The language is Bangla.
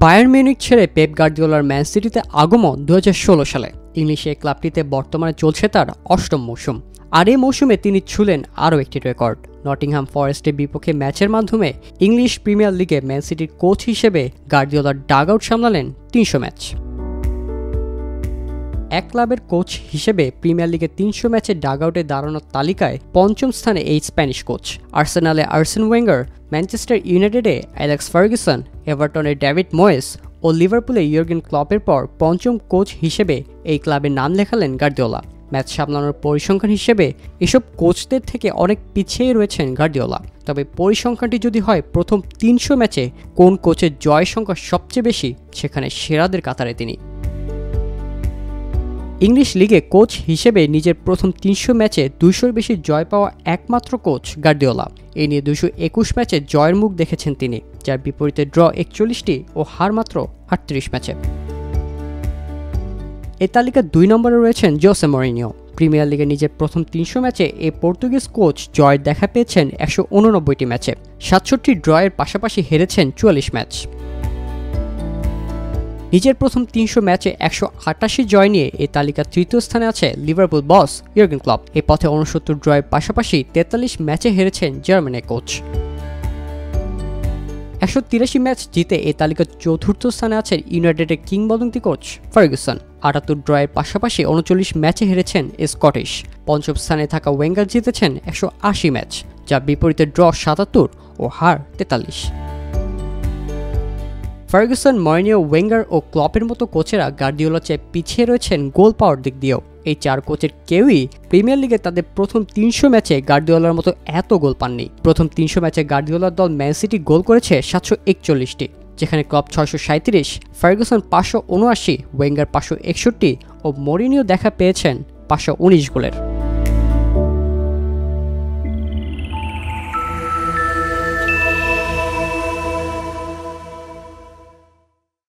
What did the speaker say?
বায়ার্ন মিউনিখ ছেড়ে পেপ গার্দিওলার ম্যান সিটিতে আগমন 2016 সালে। ইংলিশে ক্লাবটিতে বর্তমানে চলছে তার অষ্টম মৌসুম। আর এই মৌসুমে তিনি ছুঁলেন আরও একটি রেকর্ড। নটিংহাম ফরেস্টের বিপক্ষে ম্যাচের মাধ্যমে ইংলিশ প্রিমিয়ার লিগে ম্যান সিটির কোচ হিসেবে গার্দিওলার ডাগ আউট সামলালেন 300 ম্যাচ। এক ক্লাবের কোচ হিসেবে প্রিমিয়ার লিগে 300 ম্যাচে ডাগ আউটে দাঁড়ানোর তালিকায় পঞ্চম স্থানে এই স্প্যানিশ কোচ। আর্সেনালে আর্সেন ওয়েঙ্গার, ম্যানচেস্টার ইউনাইটেডে অ্যালেক্স ফার্গুসন, এভারটনে ডেভিড ময়েস ও লিভারপুলে ইয়র্গেন ক্লপের পর পঞ্চম কোচ হিসেবে এই ক্লাবের নাম লেখালেন গার্দিওলা। ম্যাচ সামলানোর পরিসংখ্যান হিসেবে এসব কোচদের থেকে অনেক পিছিয়ে রয়েছেন গার্দিওলা। তবে পরিসংখ্যানটি যদি হয় প্রথম 300 ম্যাচে কোন কোচের জয় সংখ্যা সবচেয়ে বেশি, সেখানে সেরাদের কাতারে তিনি। ইংলিশ লিগে কোচ হিসেবে নিজের প্রথম 300 ম্যাচে 200-র বেশি জয় পাওয়া একমাত্র কোচ গার্দিওলা। এই নিয়ে 221 ম্যাচে জয়ের মুখ দেখেছেন তিনি, যার বিপরীতে ড্র 41টি ও হার মাত্র 38 ম্যাচে। এই তালিকার 2 নম্বরে রয়েছেন জোসে মরিনিও। প্রিমিয়ার লিগে নিজের প্রথম 300 ম্যাচে এই পর্তুগিজ কোচ জয়ের দেখা পেয়েছেন 189টি ম্যাচে। 67টি ড্রয়ের পাশাপাশি হেরেছেন 44 ম্যাচ। নিজের প্রথম 300 ম্যাচে 188 জয় নিয়ে এই তালিকার তৃতীয় স্থানে আছে লিভারপুল বস ইয়র্গেন ক্লপ। এই পথে 69 ড্রয়ের পাশাপাশি 43 ম্যাচে হেরেছেন জার্মানের কোচ। 183 ম্যাচ জিতে এই তালিকার চতুর্থ স্থানে আছেন ইউনাইটেডের কিংবদন্তি কোচ ফার্গুসন। 78 ড্রয়ের পাশাপাশি 39 ম্যাচে হেরেছেন স্কটিশ। পঞ্চম স্থানে থাকা ওয়েঙ্গার জিতেছেন 180 ম্যাচ, যার বিপরীতে ড্র 77 ও হার 43। ফার্গুসন, মরিনিও, ওয়েঙ্গার ও ক্লপের মতো কোচেরা গার্দিওলার চেয়ে পিছিয়ে রয়েছেন গোল পাওয়ার দিক দিয়েও। এই 4 কোচের কেউই প্রিমিয়ার লিগে তাদের প্রথম 300 ম্যাচে গার্দিওলার মতো এত গোল পাননি। প্রথম 300 ম্যাচে গার্দিওলার দল ম্যান সিটি গোল করেছে 741টি, যেখানে ক্লপ 637, ফার্গুসন 579, ওয়েঙ্গার 561 ও মরিনিও দেখা পেয়েছেন 519 গোলের।